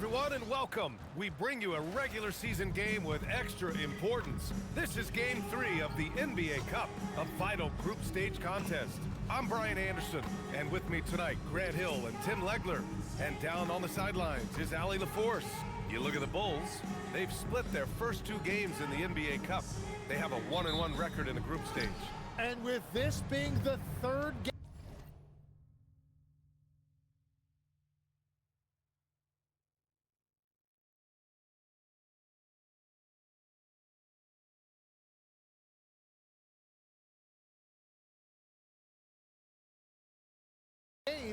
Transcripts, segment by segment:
everyone, and welcome. We bring you a regular season game with extra importance. This is Game 3 of the NBA Cup, a vital group stage contest. I'm Brian Anderson, and with me tonight, Grant Hill and Tim Legler. And down on the sidelines is Allie LaForce. You look at the Bulls, they've split their first two games in the NBA Cup. They have a 1-1 record in the group stage. And with this being the third game,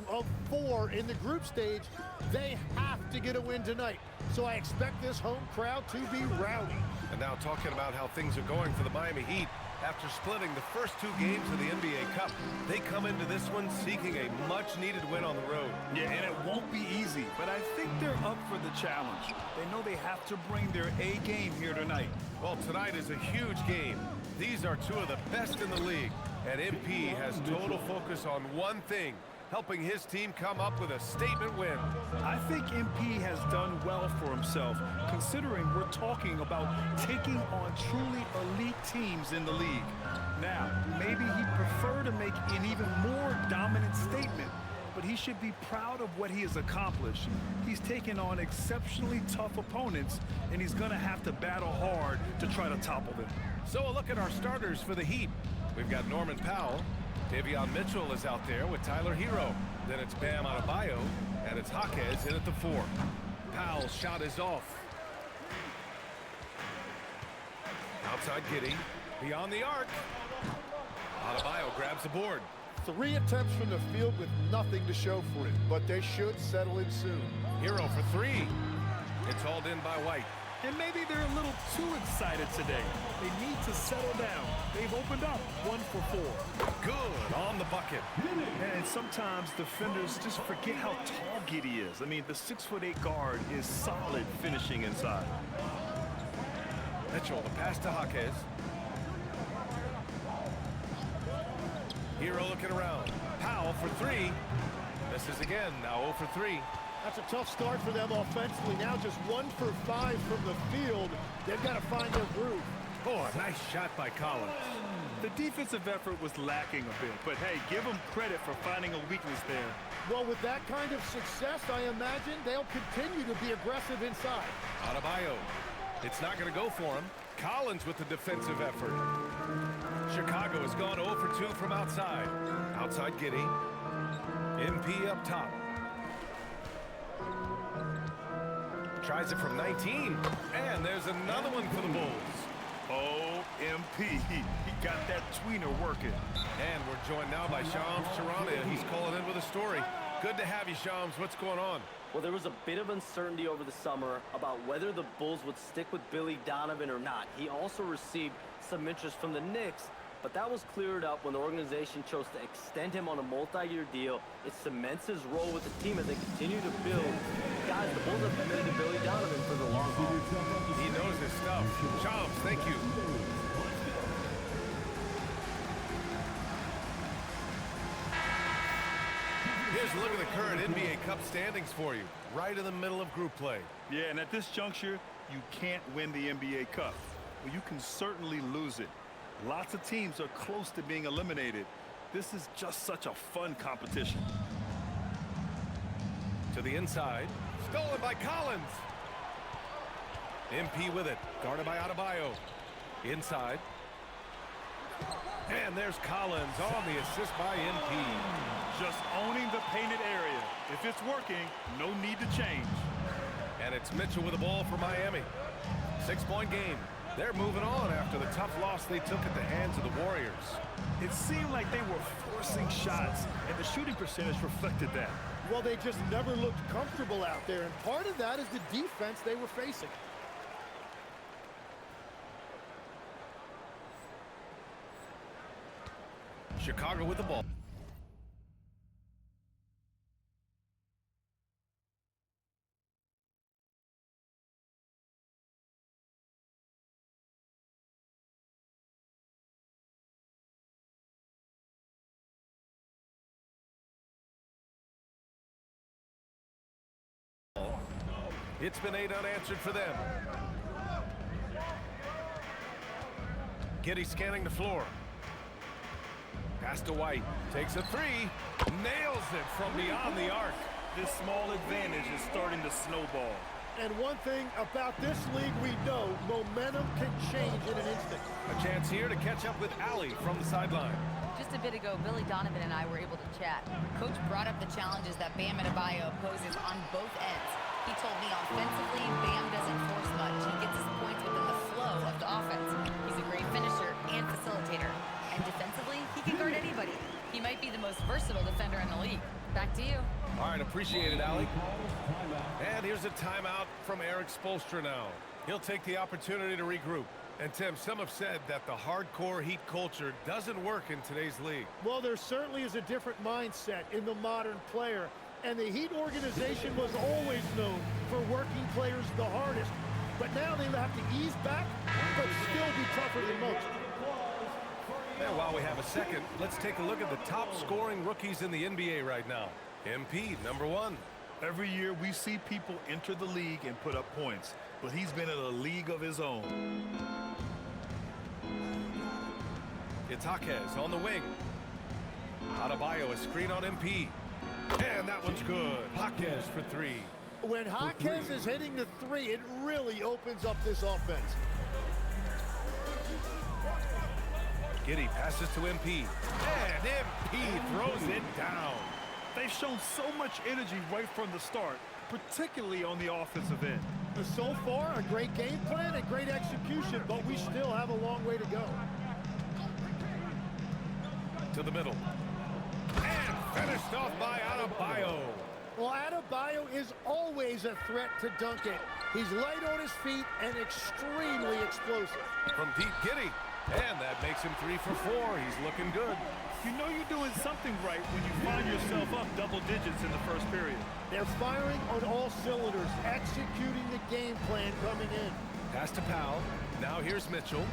of 4 in the group stage, they have to get a win tonight. So I expect this home crowd to be rowdy. And now talking about how things are going for the Miami Heat. After splitting the first two games of the NBA Cup, they come into this one seeking a much-needed win on the road. Yeah, and it won't be easy, but I think they're up for the challenge. They know they have to bring their A game here tonight. Well, tonight is a huge game. These are two of the best in the league, and MP has total focus on one thing: helping his team come up with a statement win. I think MP has done well for himself, considering we're talking about taking on truly elite teams in the league. Now, maybe he'd prefer to make an even more dominant statement, but he should be proud of what he has accomplished. He's taken on exceptionally tough opponents, and he's going to have to battle hard to try to topple them. So a look at our starters for the Heat. We've got Norman Powell. Davion Mitchell is out there with Tyler Hero. Then it's Bam Adebayo, and it's Jaquez in at the 4. Powell's shot is off. Outside Giddey, beyond the arc. Adebayo grabs the board. 3 attempts from the field with nothing to show for it, but they should settle in soon. Hero for 3. It's hauled in by White. And maybe they're a little too excited today. They need to settle down. They've opened up 1 for 4. Good on the bucket. And sometimes defenders just forget how tall Giddey is. I mean, the 6'8" guard is solid finishing inside. Mitchell, the pass to Jaquez. Hero looking around. Powell for 3. Misses again, now 0 for 3. That's a tough start for them offensively. Now just 1 for 5 from the field. They've got to find their groove. Oh, a nice shot by Collins. The defensive effort was lacking a bit, but hey, give them credit for finding a weakness there. Well, with that kind of success, I imagine they'll continue to be aggressive inside. Adebayo. It's not going to go for him. Collins with the defensive effort. Chicago has gone 0 for 2 from outside. Outside Giddey. MP up top. Tries it from 19, and there's another one for the Bulls. Oh, MP, he got that tweener working. And we're joined now by Shams Charania. He's calling in with a story. Good to have you, Shams. What's going on? Well, there was a bit of uncertainty over the summer about whether the Bulls would stick with Billy Donovan or not. He also received some interest from the Knicks, but that was cleared up when the organization chose to extend him on a multi-year deal. It cements his role with the team as they continue to build. Guys, the Bulls have committed to Billy Donovan for the long haul. He knows his stuff. Shams, thank you. Here's a look at the current NBA Cup standings for you, right in the middle of group play. Yeah, and at this juncture, you can't win the NBA Cup. Well, you can certainly lose it. Lots of teams are close to being eliminated. This is just such a fun competition. To the inside, stolen by Collins. MP with it, guarded by Adebayo. Inside. And there's Collins on the assist by MP. Just owning the painted area. If it's working, no need to change. And it's Mitchell with the ball for Miami. 6-point game. They're moving on after the tough loss they took at the hands of the Warriors. It seemed like they were forcing shots, and the shooting percentage reflected that. Well, they just never looked comfortable out there, and part of that is the defense they were facing. Chicago with the ball. It's been 8 unanswered for them. Giddey scanning the floor. Pass to White. Takes a 3. Nails it from beyond the arc. This small advantage is starting to snowball. And one thing about this league we know, momentum can change in an instant. A chance here to catch up with Allie from the sideline. Just a bit ago, Billy Donovan and I were able to chat. Coach brought up the challenges that Bam Adebayo poses on both ends. He told me offensively, Bam doesn't force much. He gets his points within the flow of the offense. He's a great finisher and facilitator. And defensively, he can guard anybody. He might be the most versatile defender in the league. Back to you. All right, appreciate it, Allie. And here's a timeout from Eric Spoelstra now. He'll take the opportunity to regroup. And Tim, some have said that the hardcore Heat culture doesn't work in today's league. Well, there certainly is a different mindset in the modern player. And the Heat organization was always known for working players the hardest. But now they have to ease back, but still be tougher than most. And while we have a second, let's take a look at the top scoring rookies in the NBA right now. MP, number 1. Every year we see people enter the league and put up points, but he's been in a league of his own. It's Jaquez on the wing. Adebayo, a screen on MP. And that one's good. Jaquez for 3. When Jaquez is hitting the 3, it really opens up this offense. Giddey passes to MP. And MP throws it down. They've shown so much energy right from the start, particularly on the offensive end. So far, a great game plan and great execution, but we still have a long way to go. To the middle. And finished off by Adebayo. Well, Adebayo is always a threat to dunk it. He's light on his feet and extremely explosive. From deep, Giddey. And that makes him 3 for 4. He's looking good. You know you're doing something right when you find yourself up double digits in the first period. They're firing on all cylinders, executing the game plan coming in. Pass to Powell. Now here's Mitchell.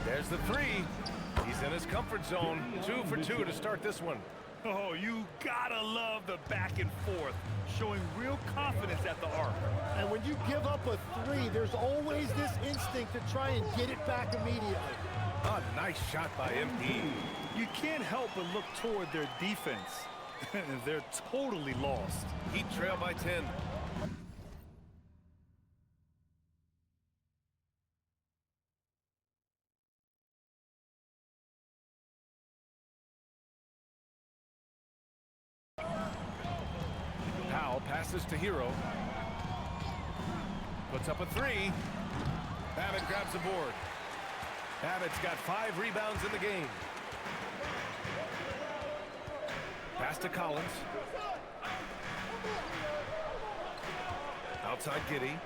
There's the 3. He's in his comfort zone. 2 for 2 to start this one. Oh, you gotta love the back and forth, showing real confidence at the arc. And when you give up a 3, there's always this instinct to try and get it back immediately. A nice shot by MP. You can't help but look toward their defense. They're totally lost. Heat trail by 10. Powell passes to Hero. Puts up a 3. Babbitt grabs the board. Babbitt's got 5 rebounds in the game. Pass to Collins. Outside Giddey.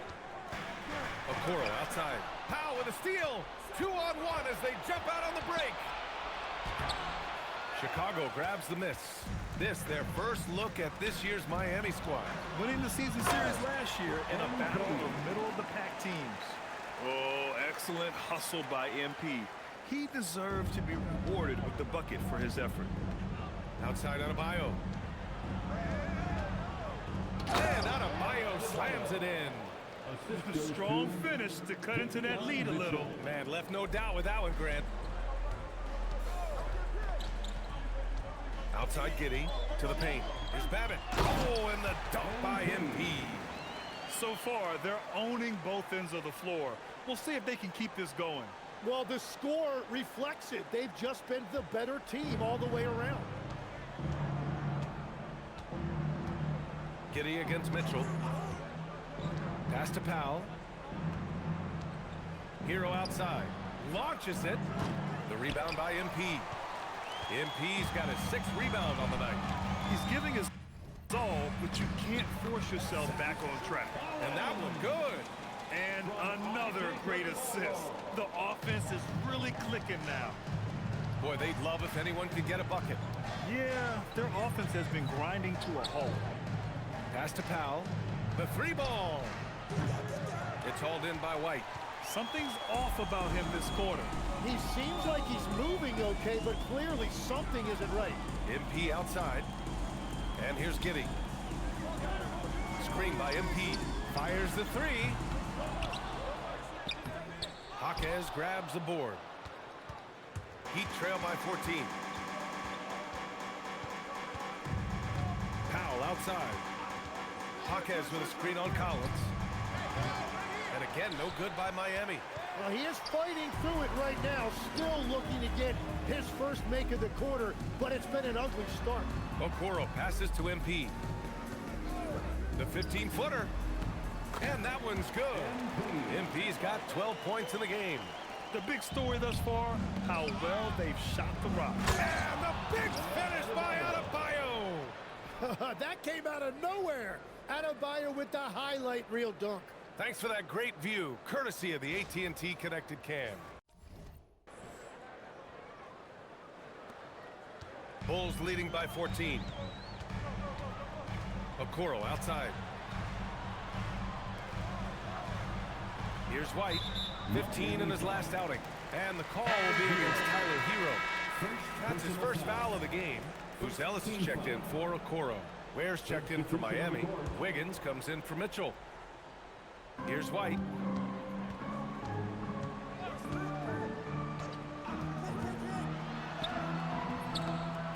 Okoro outside. Powell with a steal. 2-on-1 as they jump out on the break. Chicago grabs the miss. This, their first look at this year's Miami squad. Winning the season series last year in a battle of middle-of-the-pack teams. Oh, excellent hustle by MP. He deserved to be rewarded with the bucket for his effort. Outside Adebayo. And Adebayo slams it in. A strong finish to cut into that lead a little. Man, left no doubt with that one, Grant. Outside Giddey to the paint. Here's Babbitt. Oh, and the dunk by MP. So far, they're owning both ends of the floor. We'll see if they can keep this going. Well, the score reflects it. They've just been the better team all the way around. Giddey against Mitchell. Pass to Powell. Hero outside. Launches it. The rebound by MP. MP's got his 6th rebound on the night. He's giving his all, but you can't force yourself back on track. And that one good. And another great assist. The offense is really clicking now. Boy, they'd love if anyone could get a bucket. Yeah, their offense has been grinding to a halt. Pass to Powell. The 3 ball. It's hauled in by White. Something's off about him this quarter. He seems like he's moving okay, but clearly something isn't right. MP outside. And here's Giddey. screen by MP. Fires the three. Jaquez grabs the board. Heat trail by 14. Powell outside. Jaquez with a screen on Collins. And again, no good by Miami. Well, he is fighting through it right now, still looking to get his first make of the quarter, but it's been an ugly start. Okoro passes to MP. The 15-footer. And that one's good. MP's got 12 points in the game. The big story thus far, how well they've shot the rock. And the big finish by Adebayo. That came out of nowhere. Adebayo with the highlight reel dunk. Thanks for that great view, courtesy of the AT&T Connected Cam. Bulls leading by 14. Okoro outside. Here's White, 15 in his last outing. And the call will be against Tyler Hero. That's his first foul of the game. Buzelis is checked in for Okoro. Ware's checked in for Miami. Wiggins comes in for Mitchell. Here's White.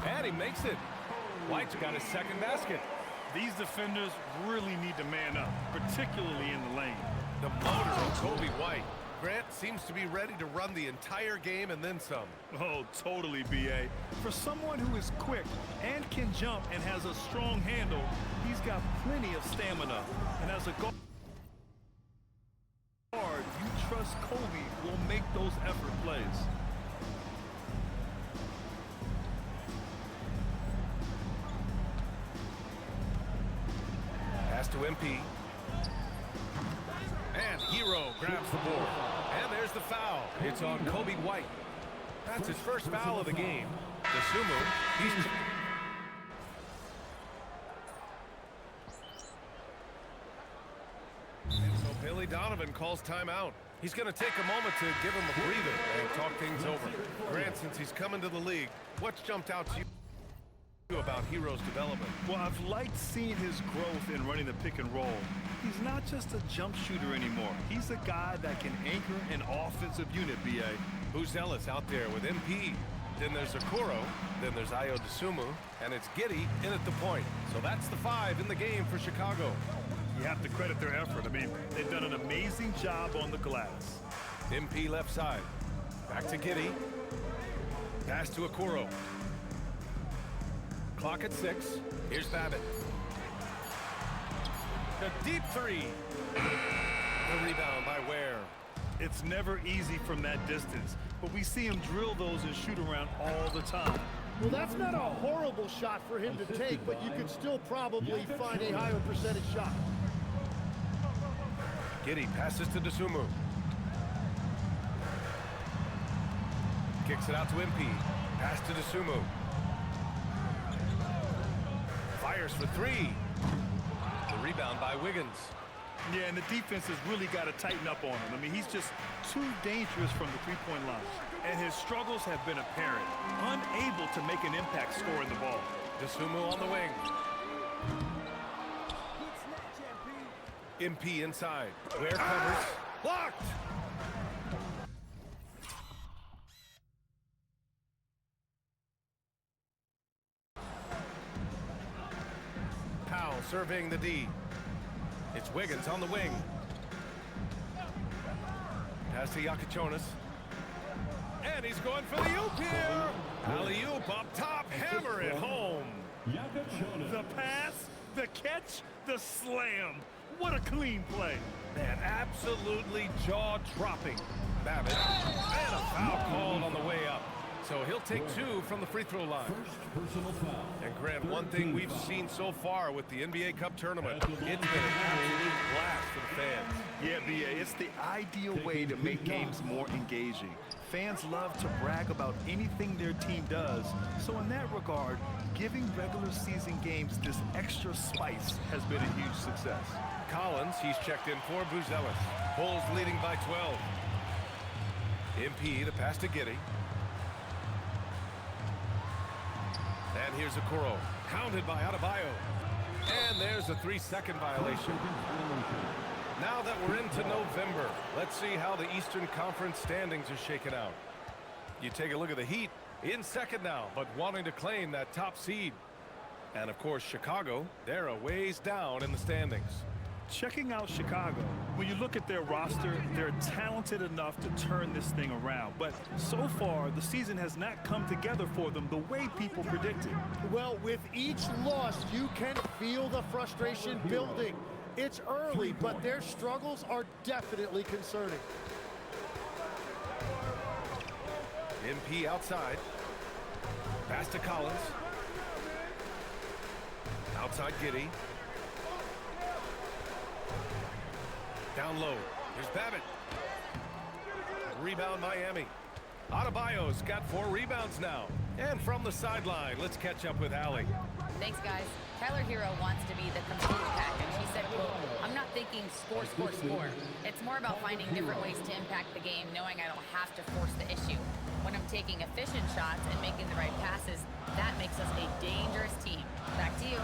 And he makes it. White's got his second basket. These defenders really need to man up, particularly in the lane. The motor of Kobe White. Grant seems to be ready to run the entire game and then some. Oh, totally, B.A. For someone who is quick and can jump and has a strong handle, he's got plenty of stamina. And as a guard, you trust Kobe will make those effort plays. Pass to MP. And Hero grabs the board. And there's the foul. It's on Kobe White. That's his first foul of the game. Dosunmu, he's... And so Billy Donovan calls timeout. He's going to take a moment to give him a breather and talk things over. Grant, since he's coming to the league, what's jumped out to you about Hero's development? Well, I've liked seeing his growth in running the pick and roll. He's not just a jump shooter anymore. He's a guy that can anchor an offensive unit, B.A. Buzelis out there with MP. Then there's Okoro. Then there's Ayo Dosunmu. And it's Giddey in at the point. So that's the 5 in the game for Chicago. You have to credit their effort. I mean, they've done an amazing job on the glass. MP left side. Back to Giddey. Pass to Okoro. Clock at 6. Here's Babbitt. The deep three. The rebound by Ware. It's never easy from that distance, but we see him drill those and shoot around all the time. Well, that's not a horrible shot for him to take, but you could still probably find a higher percentage shot. Giddey passes to Dosunmu. Kicks it out to MP. Pass to Dosunmu. Fires for 3. The rebound by Wiggins. Yeah, and the defense has really got to tighten up on him. I mean, he's just too dangerous from the three-point line. And his struggles have been apparent. Unable to make an impact scoring the ball. Dosunmu on the wing. MP inside. Ware covers. Blocked! Powell surveying the D. It's Wiggins on the wing. Pass to Yakachonis. And he's going for the oop here. Alley-oop up top. Hammer it home. The pass, the catch, the slam. What a clean play. Man, absolutely jaw-dropping. Babbitt. And a foul called on the way up. So he'll take 2 from the free throw line. And Grant, one thing we've seen so far with the NBA Cup tournament, it's been an absolute blast for the fans. Yeah, B.A., it's the ideal way to make games more engaging. Fans love to brag about anything their team does. So in that regard, giving regular season games this extra spice has been a huge success. Collins, he's checked in for Buzelis. Bulls leading by 12. MP, the pass to Giddey. And here's Okoro, hounded by Adebayo. And there's a 3-second violation. Now that we're into November, let's see how the Eastern Conference standings are shaken out. You take a look at the Heat in second now, but wanting to claim that top seed. And of course, Chicago, they're a ways down in the standings. Checking out Chicago, when you look at their roster, they're talented enough to turn this thing around. But so far, the season has not come together for them the way people predicted. Well, with each loss, you can feel the frustration building. It's early, but their struggles are definitely concerning. MP outside. Pass to Collins. Outside Giddey. Down low. Here's Babbitt. Rebound Miami. Adebayo's got 4 rebounds now. And from the sideline, let's catch up with Allie. Thanks, guys. Tyler Hero wants to be the complete package. He said, quote, "I'm not thinking score, score, score. It's more about finding different ways to impact the game, knowing I don't have to force the issue. When I'm taking efficient shots and making the right passes, that makes us a dangerous team." Back to you.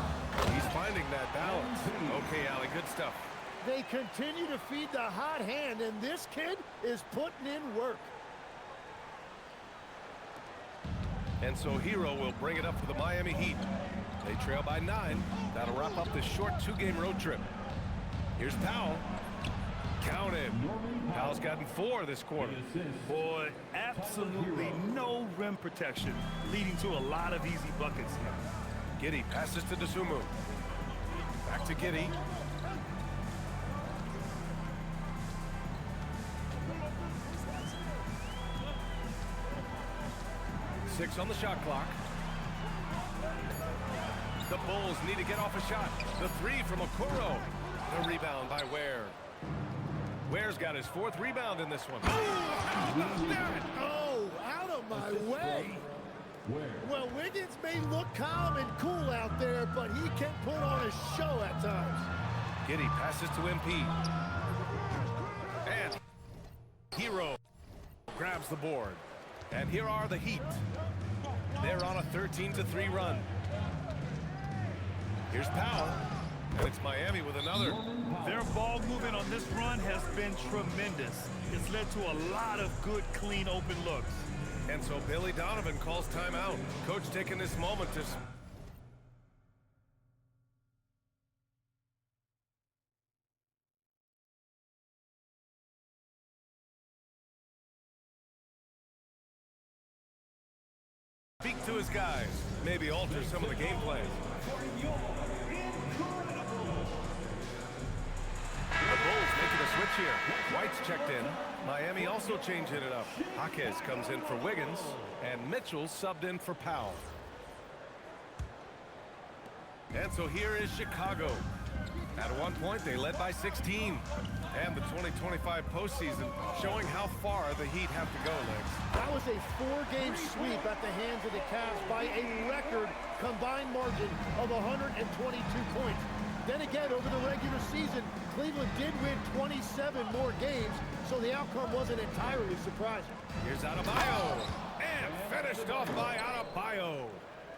He's finding that balance. Okay, Allie, good stuff. They continue to feed the hot hand, and this kid is putting in work. And so Hero will bring it up for the Miami Heat. They trail by 9. That'll wrap up this short 2-game road trip. Here's Powell. Counted. Powell's gotten 4 this quarter. Boy, absolutely no rim protection, leading to a lot of easy buckets. Giddey passes to Dosunmu. Back to Giddey. Six on the shot clock. The Bulls need to get off a shot. The 3 from Okoro. The rebound by Ware. Ware's got his 4th rebound in this one. How about that? Oh, out of my way. Well, Wiggins may look calm and cool out there, but he can put on a show at times. Giddey passes to MP. And Hero grabs the board. And here are the Heat. They're on a 13-3 run. Here's Powell. And it's Miami with another. Their ball movement on this run has been tremendous. It's led to a lot of good, clean, open looks. And so Billy Donovan calls timeout. Coach taking this moment to speak to his guys, maybe alter some of the game plan. The Bulls making a switch here. White's checked in. Miami also changing it up. Jaquez comes in for Wiggins, and Mitchell subbed in for Powell. And so here is Chicago. At one point, they led by 16. And the 2025 postseason showing how far the Heat have to go, Legs. That was a 4-game sweep at the hands of the Cavs by a record combined margin of 122 points. Then again, over the regular season, Cleveland did win 27 more games, so the outcome wasn't entirely surprising. Here's Adebayo. And finished off by Adebayo.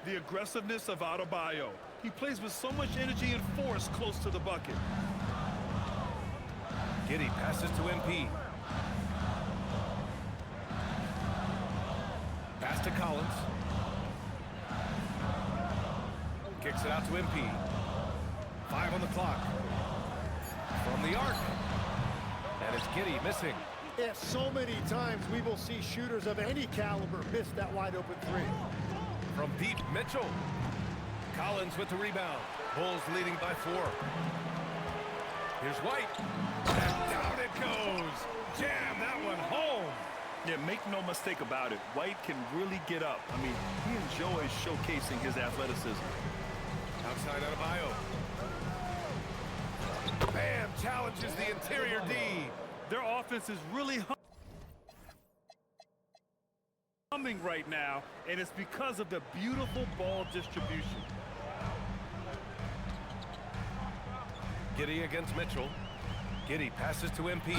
The aggressiveness of Adebayo. He plays with so much energy and force close to the bucket. Giddey passes to MP. Pass to Collins. Kicks it out to MP. 5 on the clock. From the arc. And it's Giddey missing. Yeah, so many times we will see shooters of any caliber miss that wide open 3. From deep, Mitchell. Collins with the rebound. Bulls leading by 4. Here's White. And down it goes. Jam that one home. Yeah, make no mistake about it. White can really get up. I mean, he enjoys showcasing his athleticism. Outside Adebayo. Bam challenges the interior D. Their offense is really humming right now, and it's because of the beautiful ball distribution. Giddey against Mitchell. Giddey passes to MP.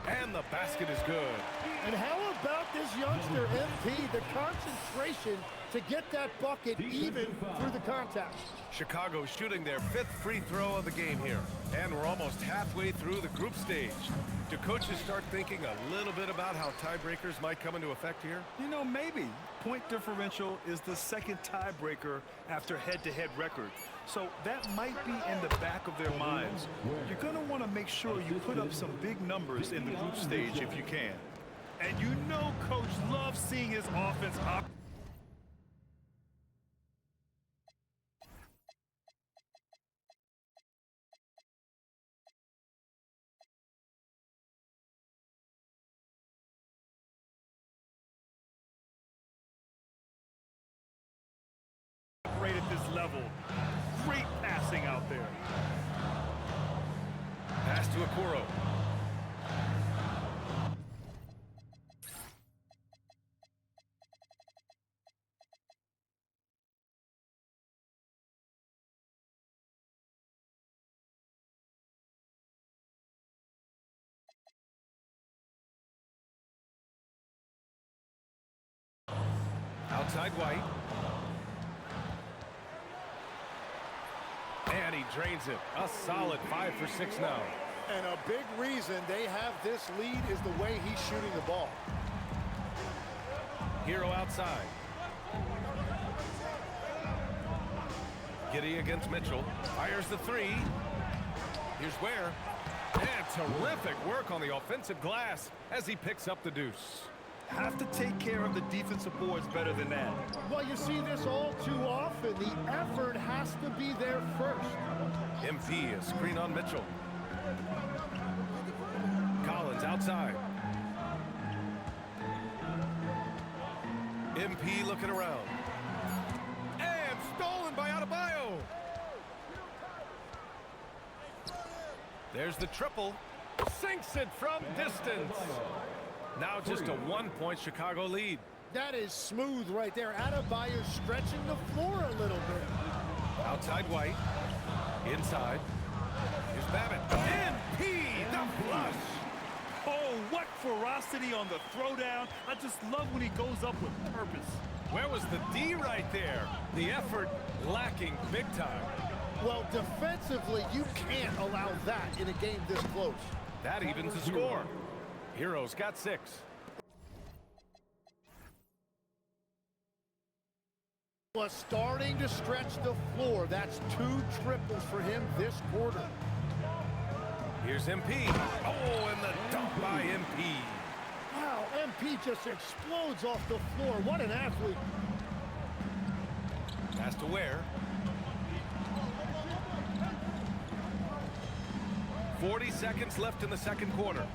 And the basket is good. And how about this youngster, MP? The concentration to get that bucket even through the contact. Chicago shooting their 5th free throw of the game here. And we're almost halfway through the group stage. Do coaches start thinking a little bit about how tiebreakers might come into effect here? You know, maybe. Point differential is the second tiebreaker after head-to-head record. So that might be in the back of their minds. You're going to want to make sure you put up some big numbers in the group stage if you can. And you know Coach loves seeing his offense operate at this level. Great passing out there. Pass to Okoro. Outside White. And he drains it. A solid 5 for 6 now. And a big reason they have this lead is the way he's shooting the ball. Hero outside. Giddey against Mitchell. Fires the 3. Here's Ware. And terrific work on the offensive glass as he picks up the deuce. Have to take care of the defensive boards better than that. Well, you see this all too often. The effort has to be there first. MP, a screen on Mitchell. Collins outside. MP looking around. And stolen by Adebayo. There's the triple. Sinks it from distance. Now just a 1-point Chicago lead. That is smooth right there. Adebayo stretching the floor a little bit. Outside White. Inside. Here's Babbitt. MP, the flush. Oh, what ferocity on the throwdown. I just love when he goes up with purpose. Where was the D right there? The effort lacking big time. Well, defensively, you can't allow that in a game this close. That evens the score. Hero's got 6. Was starting to stretch the floor. That's 2 triples for him this quarter. Here's MP. Oh, and the dunk by MP. Wow, MP just explodes off the floor. What an athlete. Pass to Ware. 40 seconds left in the second quarter.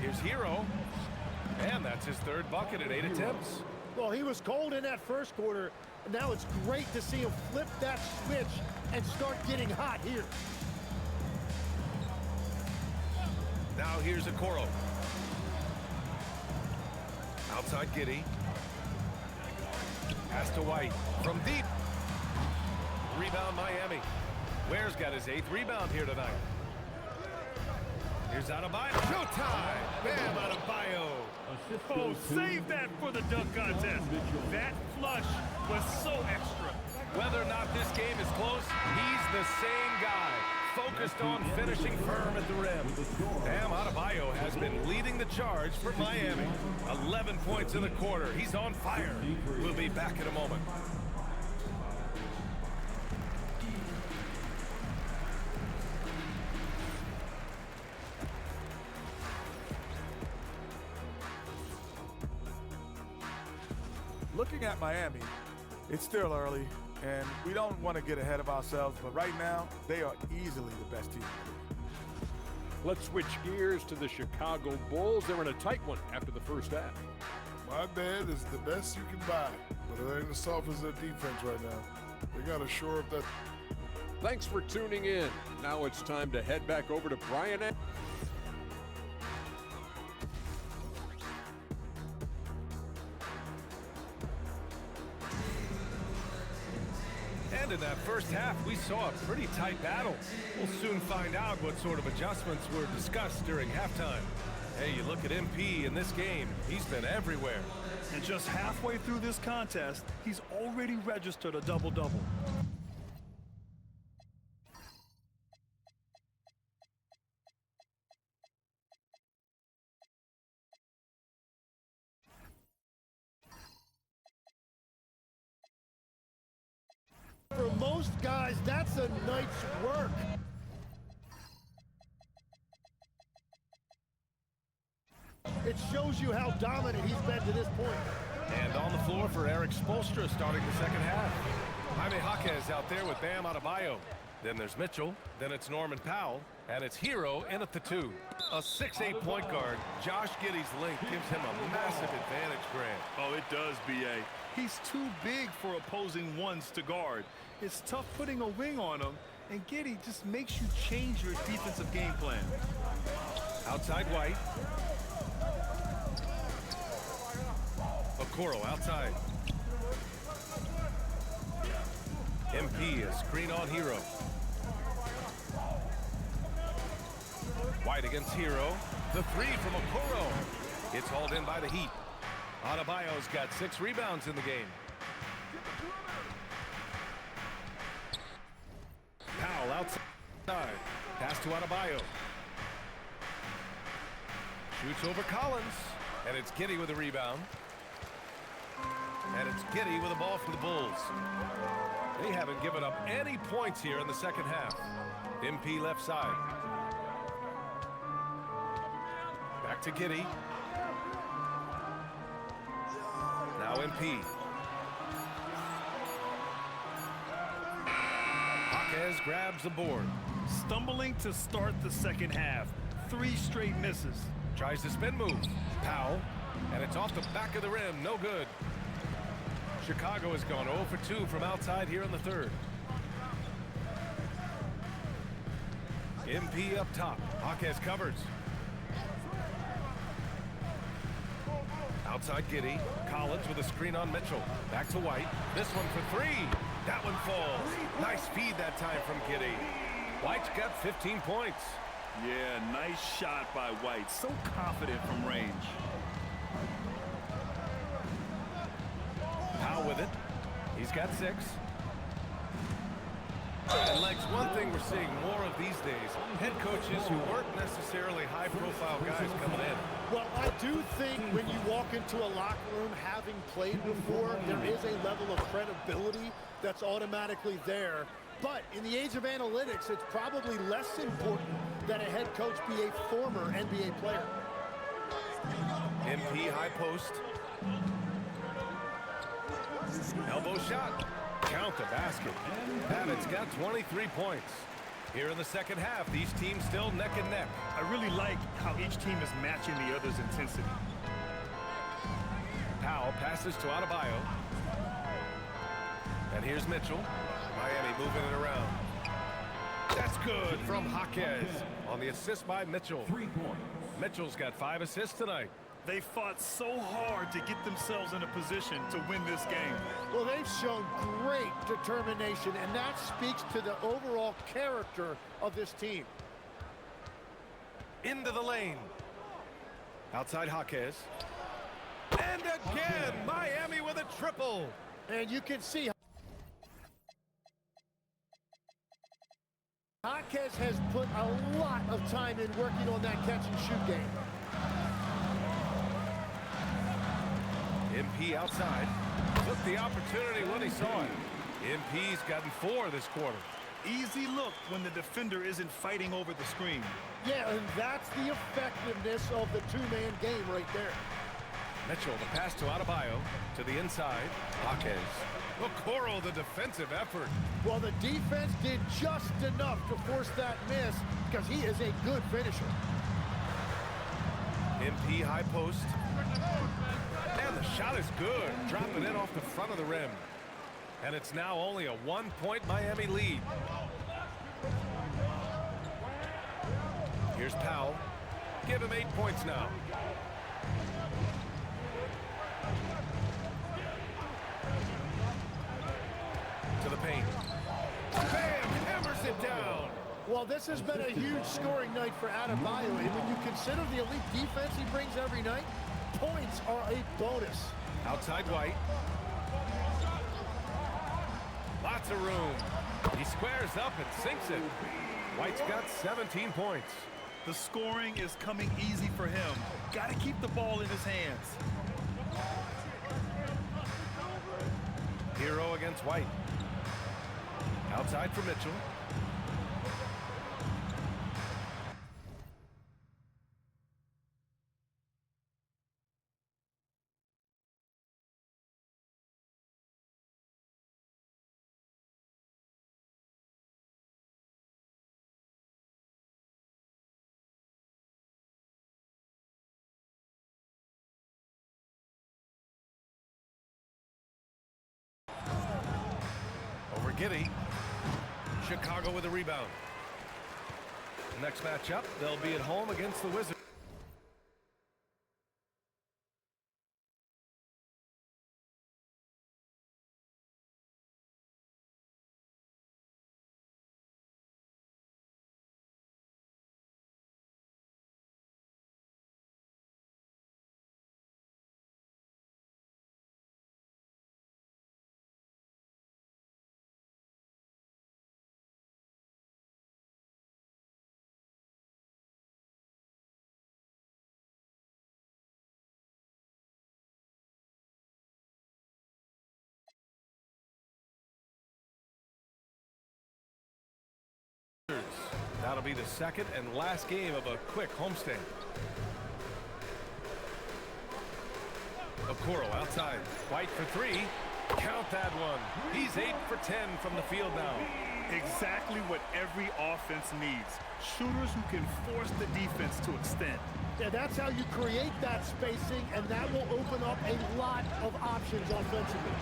Here's Hero. And that's his 3rd bucket at 8 attempts. Well, he was cold in that first quarter. Now it's great to see him flip that switch and start getting hot here. Now here's Okoro. Outside Giddey. Pass to White. From deep. Rebound Miami. Ware's got his 8th rebound here tonight. Here's Adebayo. Showtime! Bam, Adebayo. Oh, save that for the dunk contest. That flush was so extra. Whether or not this game is close, he's the same guy. Focused on finishing firm at the rim. Bam Adebayo has been leading the charge for Miami. 11 points in the quarter. He's on fire. We'll be back in a moment. Looking at Miami, it's still early, and we don't want to get ahead of ourselves, but right now, they are easily the best team. Let's switch gears to the Chicago Bulls. They're in a tight one after the first half. My bad is the best you can buy, but it ain't as soft as their defense right now. They got to shore up that. Thanks for tuning in. Now it's time to head back over to Brian. And in that first half, we saw a pretty tight battle. We'll soon find out what sort of adjustments were discussed during halftime. Hey, you look at MP in this game, he's been everywhere. And just halfway through this contest, he's already registered a double-double. For most guys, that's a night's work. It shows you how dominant he's been to this point. And on the floor for Eric Spoelstra starting the second half. Jaime Jaquez out there with Bam Adebayo. Then there's Mitchell. Then it's Norman Powell. And it's Hero in at the 2. A 6'8" point guard. Josh Giddey's length gives him a massive advantage, Grant. Oh, it does, B.A. He's too big for opposing ones to guard. It's tough putting a wing on him, and Giddey just makes you change your defensive game plan. Outside White. Okoro outside. MP, a screen on Hero. White against Hero. The 3 from Okoro. It's hauled in by the Heat. Adebayo's got 6 rebounds in the game. Powell outside. Pass to Adebayo. Shoots over Collins. And it's Giddey with a rebound. And it's Giddey with a ball for the Bulls. They haven't given up any points here in the second half. MP left side. Back to Giddey. Now MP. Jaquez grabs the board. Stumbling to start the second half. 3 straight misses. Tries the spin move. Powell. And it's off the back of the rim. No good. Chicago has gone 0 for 2 from outside here in the third. MP up top. Jaquez covers. Outside Giddey. Collins with a screen on Mitchell. Back to White. This one for 3. That one falls. Nice feed that time from Giddey. White's got 15 points. Yeah, nice shot by White. So confident from range. Powell with it. He's got 6. And Lex, one thing we're seeing more of these days, head coaches who weren't necessarily high-profile guys coming in. Well, I do think when you walk into a locker room having played before, there is a level of credibility that's automatically there. But in the age of analytics, it's probably less important that a head coach be a former NBA player. MP high post. Elbow shot. Count the basket. Babbitt's got 23 points. Here in the second half, these teams still neck and neck. I really like how each team is matching the other's intensity. Powell passes to Adebayo. And here's Mitchell. Miami moving it around. That's good from Jaquez on the assist by Mitchell. 3 points. Mitchell's got 5 assists tonight. They fought so hard to get themselves in a position to win this game. Well, they've shown great determination, and that speaks to the overall character of this team. Into the lane. Outside Jaquez. And again, Miami with a triple. And you can see Jaquez has put a lot of time in working on that catch-and-shoot game. MP outside. Took the opportunity when he saw it. MP's gotten 4 this quarter. Easy look when the defender isn't fighting over the screen. Yeah, and that's the effectiveness of the 2-man game right there. Mitchell, the pass to Adebayo. To the inside. Jaquez. Okoro, the defensive effort. Well, the defense did just enough to force that miss because he is a good finisher. MP high post. And the shot is good. Dropping in off the front of the rim. And it's now only a 1-point Miami lead. Here's Powell. Give him 8 points now. To the paint. Well, this has been a huge scoring night for Adebayo, and when you consider the elite defense he brings every night, points are a bonus. Outside White. Lots of room. He squares up and sinks it. White's got 17 points. The scoring is coming easy for him. Got to keep the ball in his hands. Hero against White. Outside for Mitchell. Over Giddey. Chicago with a rebound. Next matchup, they'll be at home against the Wizards. That'll be the second and last game of a quick homestand. Okoro outside. White for three. Count that one. He's 8 for 10 from the field now. Exactly what every offense needs. Shooters who can force the defense to extend. Yeah, that's how you create that spacing, and that will open up a lot of options offensively.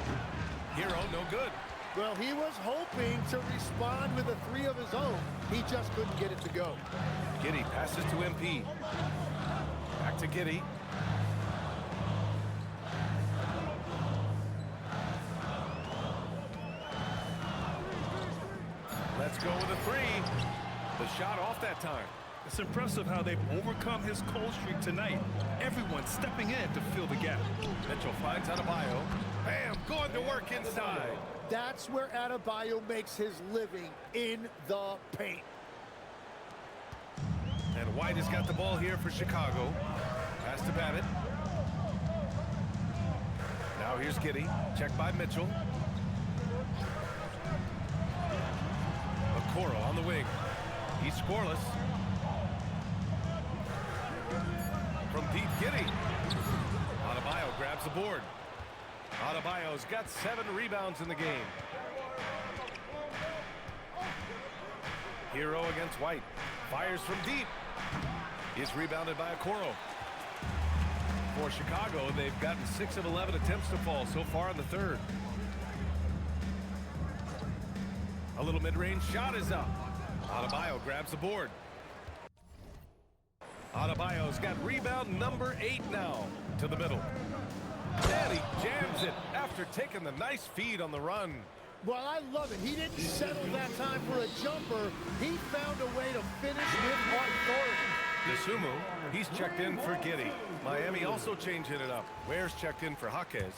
Hero, no good. Well, he was hoping to respond with a three of his own. He just couldn't get it to go. Giddey passes to MP. Back to Giddey. Let's go with a three. The shot off that time. It's impressive how they've overcome his cold streak tonight. Everyone stepping in to fill the gap. Mitchell finds Adebayo. Bam! Going to work inside. That's where Adebayo makes his living, in the paint. And White has got the ball here for Chicago. Pass to Babbitt. Now here's Giddey. Checked by Mitchell. Okoro on the wing. He's scoreless. From deep, Giddey. Adebayo grabs the board. Adebayo's got 7 rebounds in the game. Hero against White. Fires from deep. Is rebounded by Okoro. For Chicago, they've gotten 6 of 11 attempts to fall so far in the third. A little mid-range shot is up. Adebayo grabs the board. Adebayo's got rebound number 8 now to the middle. And he jams it after taking the nice feed on the run. Well, I love it. He didn't settle that time for a jumper. He found a way to finish with authority. Dosunmu, he's checked in for Giddey. Miami also changing it up. Ware's checked in for Jaquez.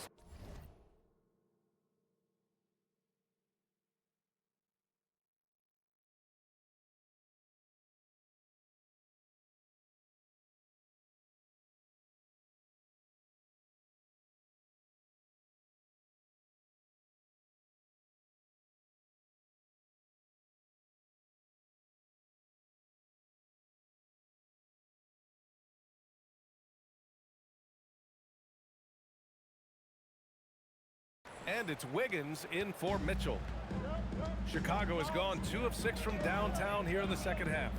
And it's Wiggins in for Mitchell. Chicago has gone 2 of 6 from downtown here in the second half.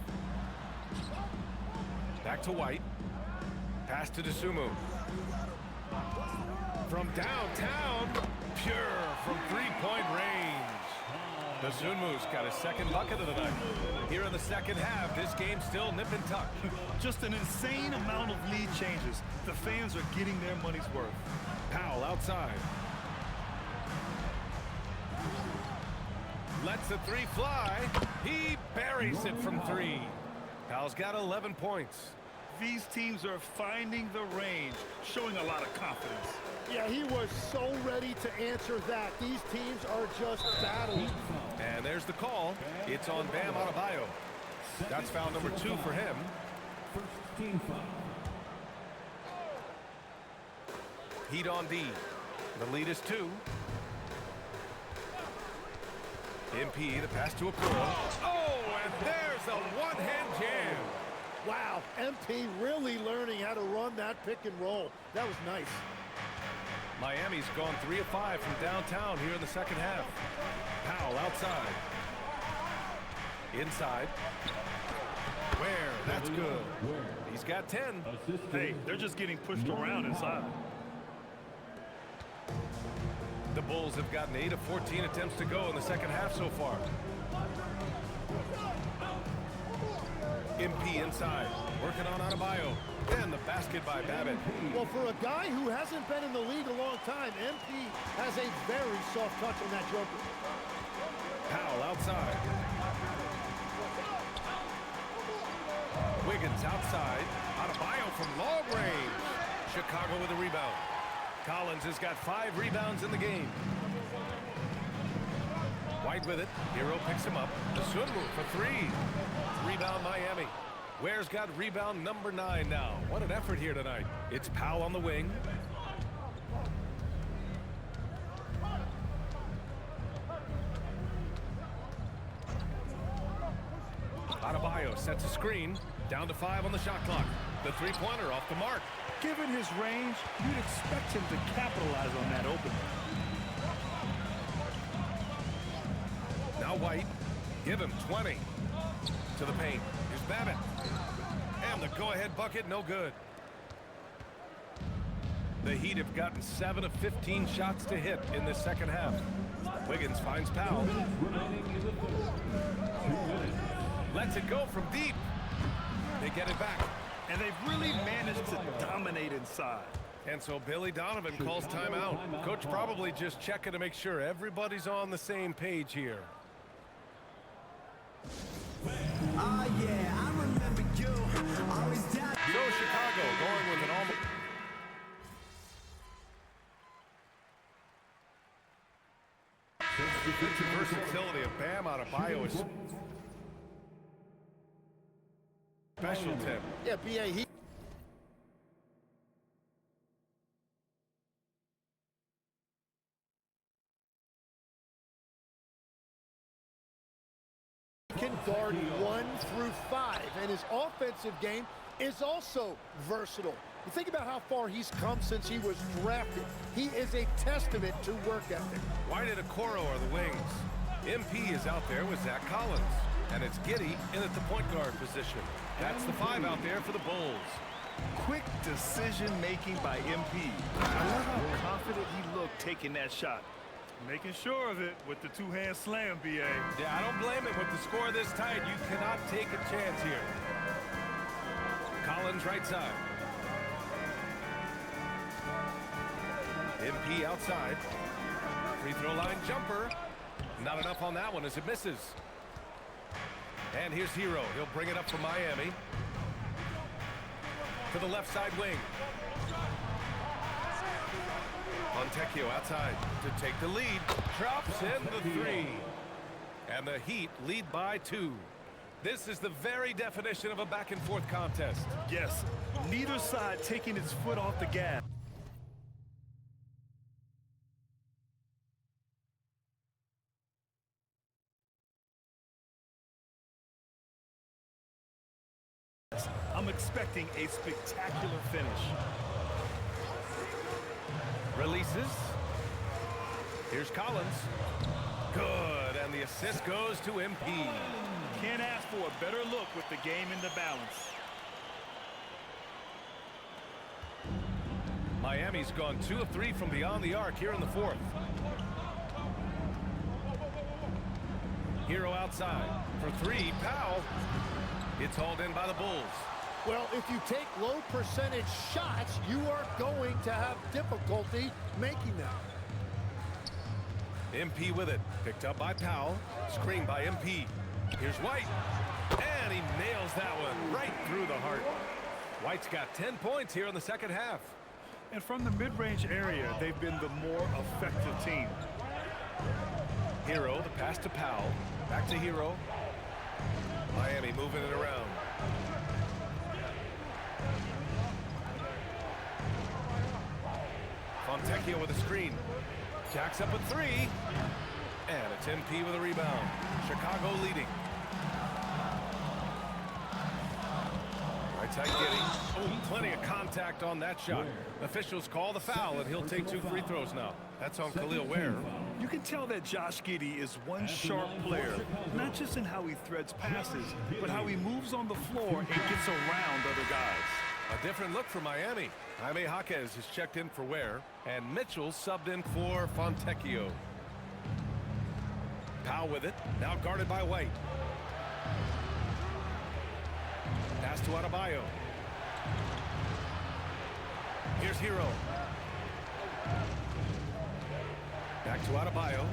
Back to White. Pass to Dosunmu. From downtown, pure from three-point range. Dosunmu's got his second bucket of the night. Here in the second half, this game's still nip and tuck. Just an insane amount of lead changes. The fans are getting their money's worth. Powell outside. Lets the three fly. He buries it from three. Powell's got 11 points. These teams are finding the range, showing a lot of confidence. Yeah, he was so ready to answer that. These teams are just battling. And there's the call. It's on Bam Adebayo. That's foul number 2 for him. Heat on D. The lead is 2. MP, the pass to a Okoro. Oh, and there's a one-hand jam. Wow, MP really learning how to run that pick and roll. That was nice. Miami's gone 3 of 5 from downtown here in the second half. Powell outside. Inside. Where? That's good. He's got 10. Hey, they're just getting pushed around inside. The Bulls have gotten 8 of 14 attempts to go in the second half so far. MP inside, working on Adebayo. And the basket by Babbitt. Well, for a guy who hasn't been in the league a long time, MP has a very soft touch on that jumper. Powell outside. Wiggins outside. Adebayo from long range. Chicago with a rebound. Collins has got 5 rebounds in the game. White with it. Hero picks him up. The Sunwoo for 3. Rebound Miami. Ware's got rebound number 9 now. What an effort here tonight. It's Powell on the wing. Adebayo sets a screen. Down to 5 on the shot clock. The three-pointer off the mark. Given his range, you'd expect him to capitalize on that opening. Now White. Give him 20. To the paint. Here's Babbitt. And the go-ahead bucket, no good. The Heat have gotten 7 of 15 shots to hit in the second half. Wiggins finds Powell. Lets it go from deep. They get it back. And they've really managed to dominate inside. And so Billy Donovan calls timeout. Coach probably just checking to make sure everybody's on the same page here. Yeah, I remember you. Always down. So Chicago going with an almost... The versatility of Bam Adebayo is special, Tim. Yeah, BA, he can guard 1 through 5, and his offensive game is also versatile. You think about how far he's come since he was drafted. He is a testament to work ethic. White and Okoro are the wings. MP is out there with Zach Collins. And it's Giddey in at the point guard position. That's the 5 out there for the Bulls. Quick decision-making by MP. I love how confident he looked taking that shot. Making sure of it with the two-hand slam, BA. Yeah, I don't blame him with the score this tight. You cannot take a chance here. Collins right side. MP outside. Free throw line jumper. Not enough on that one as it misses. And here's Hero. He'll bring it up for Miami. To the left side wing. Fontecchio outside to take the lead. Drops in the 3. And the Heat lead by 2. This is the very definition of a back-and-forth contest. Yes, neither side taking its foot off the gas. I'm expecting a spectacular finish. Releases. Here's Collins. Good, and the assist goes to MP. Can't ask for a better look with the game in the balance. Miami's gone 2 of 3 from beyond the arc here in the 4th. Hero outside for 3. Powell. It's hauled in by the Bulls. Well, if you take low percentage shots, you are going to have difficulty making them. MP with it. Picked up by Powell. Screened by MP. Here's White. And he nails that one right through the heart. White's got 10 points here in the second half. And from the mid-range area, they've been the more effective team. Hero, the pass to Powell. Back to Hero. Miami moving it around. Fontecchio with a screen. Jacks up a three. And it's MP with a rebound. Chicago leading. Right side getting. Oh, plenty of contact on that shot. Officials call the foul, and he'll take 2 free throws now. That's on Khalil Ware. You can tell that Josh Giddey is one sharp player, not just in how he threads passes, but how he moves on the floor and gets around other guys. A different look for Miami. Jaime Jaquez has checked in for Ware, and Mitchell subbed in for Fontecchio. Powell with it, now guarded by White. Pass to Adebayo. Here's Hero. Back to Adebayo.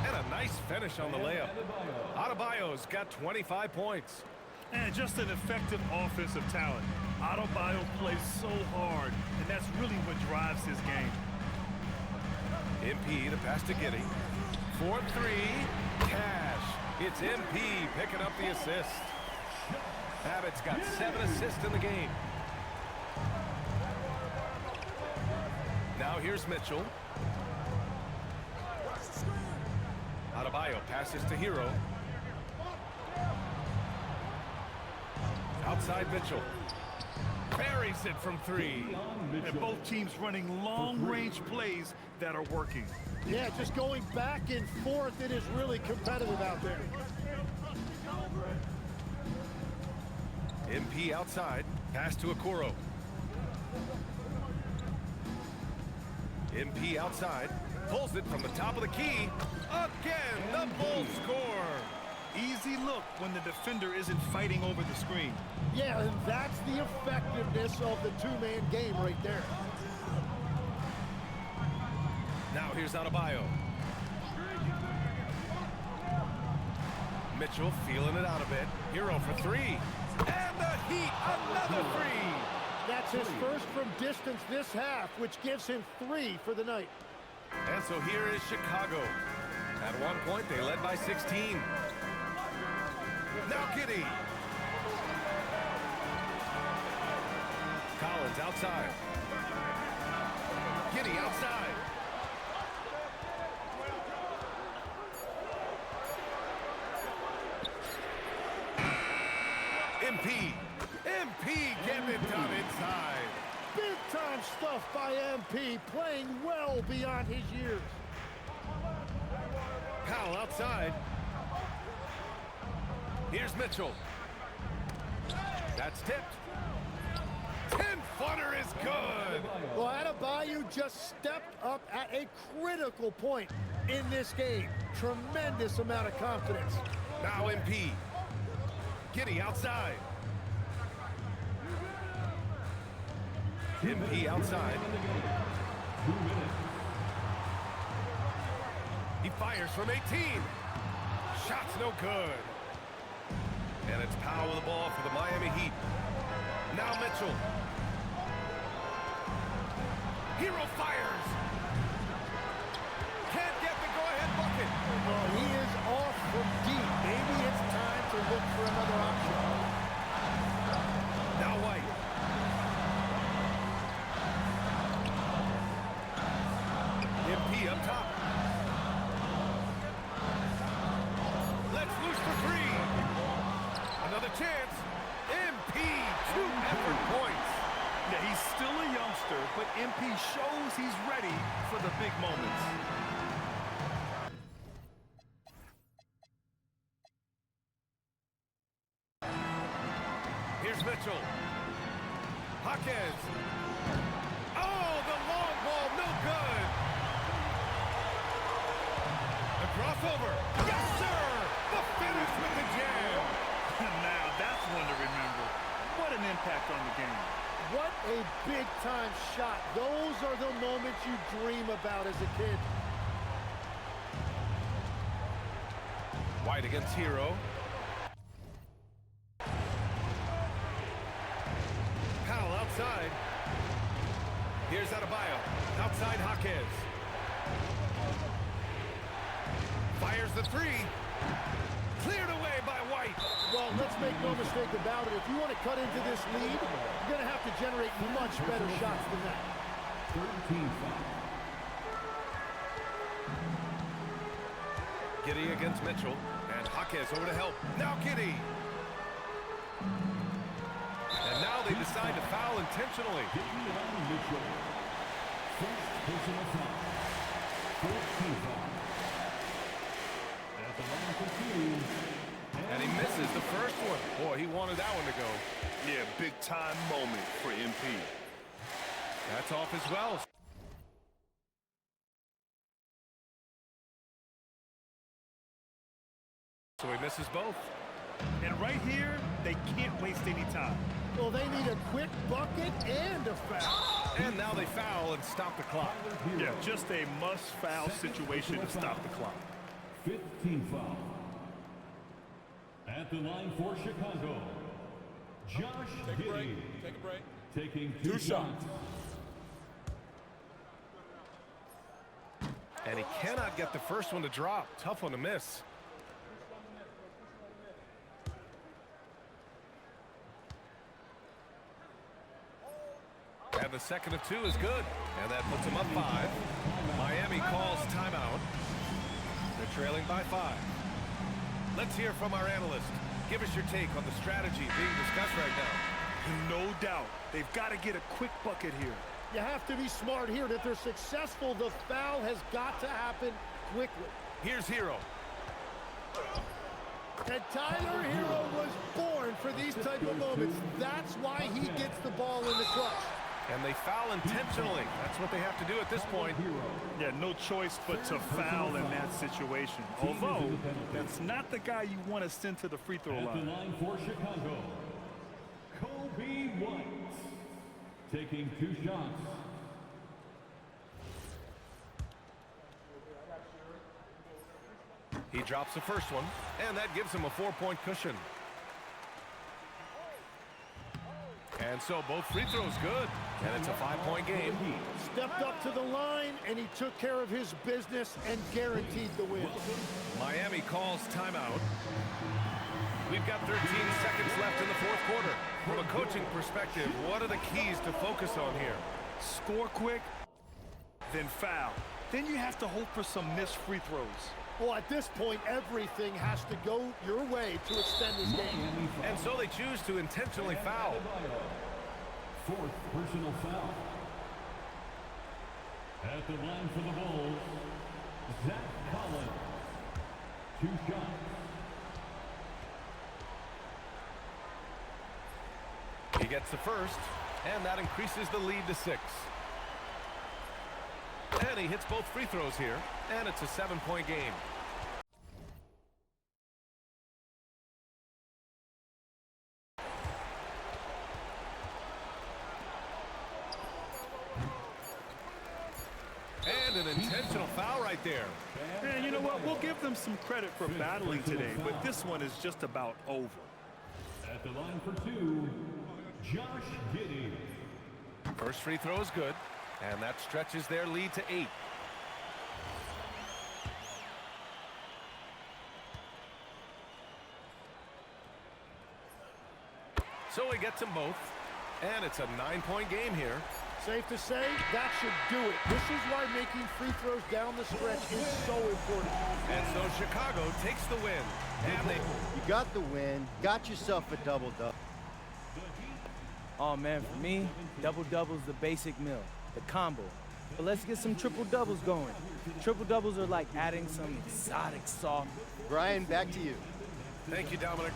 And a nice finish on the layup. Adebayo's got 25 points. And just an effective offensive talent. Adebayo plays so hard, and that's really what drives his game. MP, the pass to Giddey. 4-3, Cash. It's MP picking up the assist. Abbott's got 7 assists in the game. Now here's Mitchell. Adebayo passes to Hero. Outside Mitchell. Buries it from 3. And both teams running long-range plays that are working. Yeah, just going back and forth. It is really competitive out there. MP outside. Pass to Okoro. MP outside. Pulls it from the top of the key. Again, the Bulls score. Easy look when the defender isn't fighting over the screen. Yeah, and that's the effectiveness of the two-man game right there. Now here's Adebayo. Mitchell feeling it out a bit. Hero for 3. And the Heat, another 3. That's his first from distance this half, which gives him 3 for the night. And so here is Chicago. At one point, they led by 16. Now Giddey. Collins outside. Giddey outside. MP. MP getting it done inside. Big-time stuff by MP, playing well beyond his years. Powell outside. Here's Mitchell. That's tipped. 10-footer is good. Well, Adebayo just stepped up at a critical point in this game. Tremendous amount of confidence. Now MP. Giddey outside. MP outside. He fires from 18. Shot's no good. And it's Powell with the ball for the Miami Heat. Now Mitchell. Hero fires. Can't get the go-ahead bucket. Well, he is off from deep. Maybe it's time to look for another option. Now White. MP up top. Let's loose for 3. Another chance. MP, 2 effort points. Yeah, he's still a youngster, but MP shows he's ready for the big moments. Here's Mitchell. Jaquez. Oh, the long ball, no good. The crossover. Yes, sir. The finish with the jam. Now that's one to remember. What an impact on the game. What a big-time shot. Those are the moments you dream about as a kid. fight against Hero. Powell outside. Here's Adebayo. Outside Jaquez. Fires the three. Cleared away by White. Well, let's make no mistake about it. If you want to cut into this lead, you're going to have to generate much better shots than that. 13 foul. Giddey against Mitchell. And Jaquez over to help. Now Giddey. And now they decide to foul intentionally. Mitchell. First personal foul. 14 foul. At the line for two. And he misses the first one. Boy, he wanted that one to go. Yeah, big-time moment for MP. That's off as well. So he misses both. And right here, they can't waste any time. Well, they need a quick bucket and a foul. And now they foul and stop the clock. Yeah, just a must-foul situation to stop the clock. 15 foul. At the line for Chicago, Josh Giddey. Take a break. Taking two shots. And he cannot get the first one to drop. Tough one to miss. And the second of two is good. And that puts him up 5. Miami calls timeout. They're trailing by 5. Let's hear from our analyst. Give us your take on the strategy being discussed right now. No doubt. They've got to get a quick bucket here. You have to be smart here. If they're successful, the foul has got to happen quickly. Here's Hero. And Tyler Hero was born for these type of moments. That's why he gets the ball in the clutch. And they foul intentionally. That's what they have to do at this point. Yeah, no choice but to foul in that situation. Although, that's not the guy you want to send to the free throw At the line. line for Chicago, Kobe White. Taking two shots. He drops the first one, and that gives him a 4-point cushion. And so both free throws good, and it's a 5-point game. Stepped up to the line, and he took care of his business and guaranteed the win. Miami calls timeout. We've got 13 seconds left in the fourth quarter. From a coaching perspective, what are the keys to focus on here? Score quick, then foul. Then you have to hope for some missed free throws. Well, at this point, everything has to go your way to extend this game. And so they choose to intentionally foul. Fourth personal foul. At the line for the Bulls, Zach Collins. Two shots. He gets the first, and that increases the lead to 6. And he hits both free throws here, and it's a 7-point game. And an intentional foul right there. And you know what? We'll give them some credit for battling today, but this one is just about over. At the line for two, Josh Giddey. First free throw is good, and that stretches their lead to 8. So he gets them both, and it's a 9-point game here. Safe to say, that should do it. This is why making free throws down the stretch is so important. And so Chicago takes the win. And they... You got the win, got yourself a double-double. Oh man, for me, double-double's the basic meal, the combo. But let's get some triple-doubles going. Triple-doubles are like adding some exotic sauce. Brian, back to you. Thank you, Dominic.